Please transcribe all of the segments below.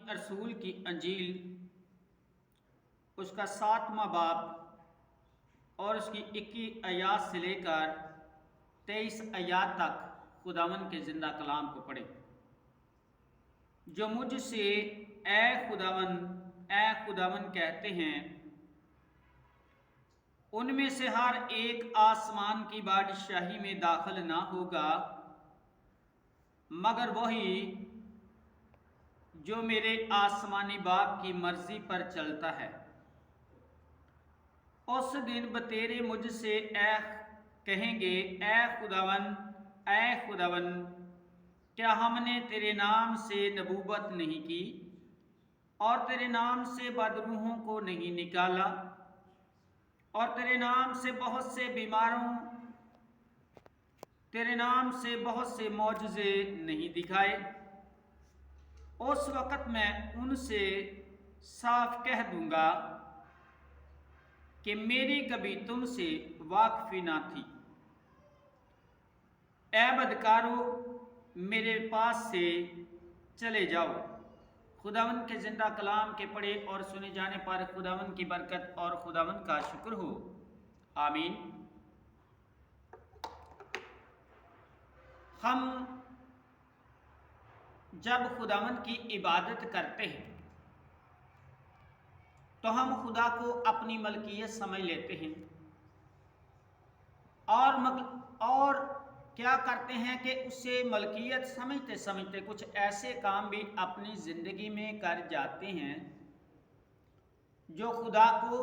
رسول کی انجیل اس کا 7واں باب اور اس کی 21 آیات سے لے کر 23 آیات تک خداوند کے زندہ کلام کو پڑھیں۔ جو مجھ سے اے خداوند کہتے ہیں، ان میں سے ہر ایک آسمان کی بادشاہی میں داخل نہ ہوگا مگر وہی جو میرے آسمانی باپ کی مرضی پر چلتا ہے۔ اس دن بتیرے مجھ سے کہیں گے، اے خداوند، کیا ہم نے تیرے نام سے نبوت نہیں کی اور تیرے نام سے بدروحوں کو نہیں نکالا اور تیرے نام سے بہت سے معجزے نہیں دکھائے؟ اس وقت میں ان سے صاف کہہ دوں گا کہ میری کبھی تم سے واقفی نہ تھی۔ اے بدکارو، میرے پاس سے چلے جاؤ۔ خداوند کے زندہ کلام کے پڑھے اور سنے جانے پر خداوند کی برکت اور خداوند کا شکر ہو، آمین۔ ہم جب خداوند کی عبادت کرتے ہیں تو ہم خدا کو اپنی ملکیت سمجھ لیتے ہیں اور کیا کرتے ہیں کہ اسے ملکیت سمجھتے کچھ ایسے کام بھی اپنی زندگی میں کر جاتے ہیں جو خدا کو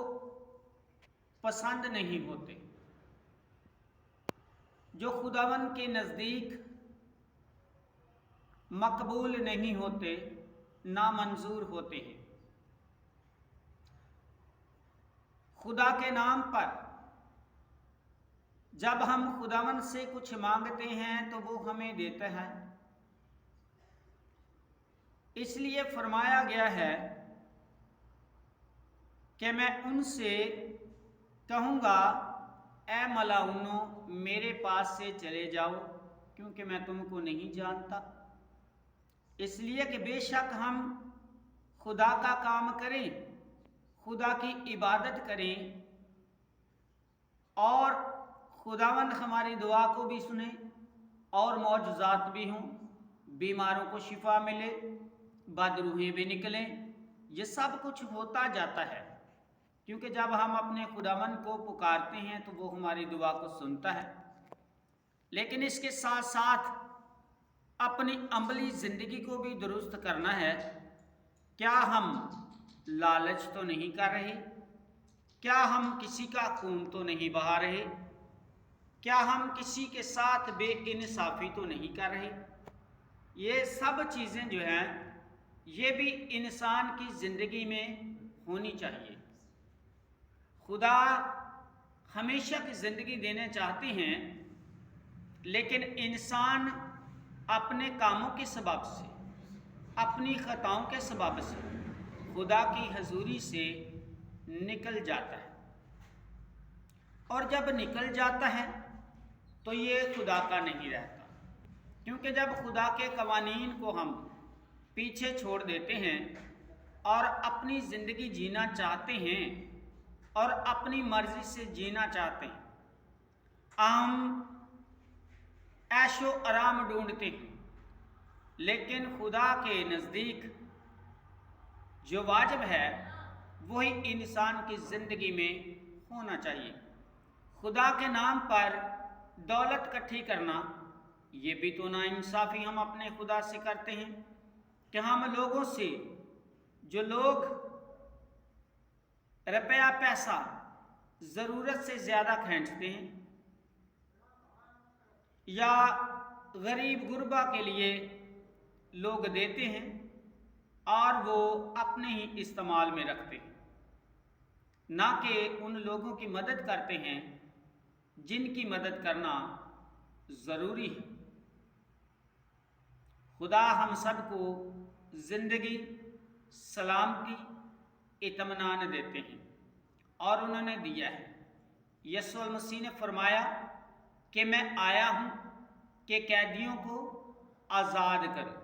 پسند نہیں ہوتے، جو خداوند کے نزدیک مقبول نہیں ہوتے، نامنظور ہوتے ہیں۔ خدا کے نام پر جب ہم خداوند سے کچھ مانگتے ہیں تو وہ ہمیں دیتا ہے۔ اس لیے فرمایا گیا ہے کہ میں ان سے کہوں گا، اے ملاؤنو، میرے پاس سے چلے جاؤ، کیونکہ میں تم کو نہیں جانتا۔ اس لیے کہ بے شک ہم خدا کا کام کریں، خدا کی عبادت کریں اور خداوند ہماری دعا کو بھی سنے اور معجزات بھی ہوں، بیماروں کو شفا ملے، بدروحیں بھی نکلیں، یہ سب کچھ ہوتا جاتا ہے، کیونکہ جب ہم اپنے خداوند کو پکارتے ہیں تو وہ ہماری دعا کو سنتا ہے۔ لیکن اس کے ساتھ ساتھ اپنی عملی زندگی کو بھی درست کرنا ہے۔ کیا ہم لالچ تو نہیں کر رہے؟ کیا ہم کسی کا خون تو نہیں بہا رہے؟ کیا ہم کسی کے ساتھ بے انصافی تو نہیں کر رہے؟ یہ سب چیزیں جو ہیں یہ بھی انسان کی زندگی میں ہونی چاہیے۔ خدا ہمیشہ کی زندگی دینا چاہتے ہیں، لیکن انسان اپنے کاموں کے سبب سے، اپنی خطاؤں کے سبب سے خدا کی حضوری سے نکل جاتا ہے، اور جب نکل جاتا ہے تو یہ خدا کا نہیں رہتا، کیونکہ جب خدا کے قوانین کو ہم پیچھے چھوڑ دیتے ہیں اور اپنی زندگی جینا چاہتے ہیں اور اپنی مرضی سے جینا چاہتے ہیں، ہم عیش و آرام ڈھونڈتے ہیں، لیکن خدا کے نزدیک جو واجب ہے وہی انسان کی زندگی میں ہونا چاہیے۔ خدا کے نام پر دولت اکٹھی کرنا، یہ بھی تو ناانصافی ہم اپنے خدا سے کرتے ہیں کہ ہم لوگوں سے، جو لوگ روپیہ پیسہ ضرورت سے زیادہ کھینچتے ہیں یا غریب غربا کے لیے لوگ دیتے ہیں اور وہ اپنے ہی استعمال میں رکھتے ہیں، نہ کہ ان لوگوں کی مدد کرتے ہیں جن کی مدد کرنا ضروری ہے۔ خدا ہم سب کو زندگی، سلامتی، اطمینان دیتے ہیں اور انہوں نے دیا ہے۔ یسوع المسیح نے فرمایا کہ میں آیا ہوں کہ قیدیوں کو آزاد کروں۔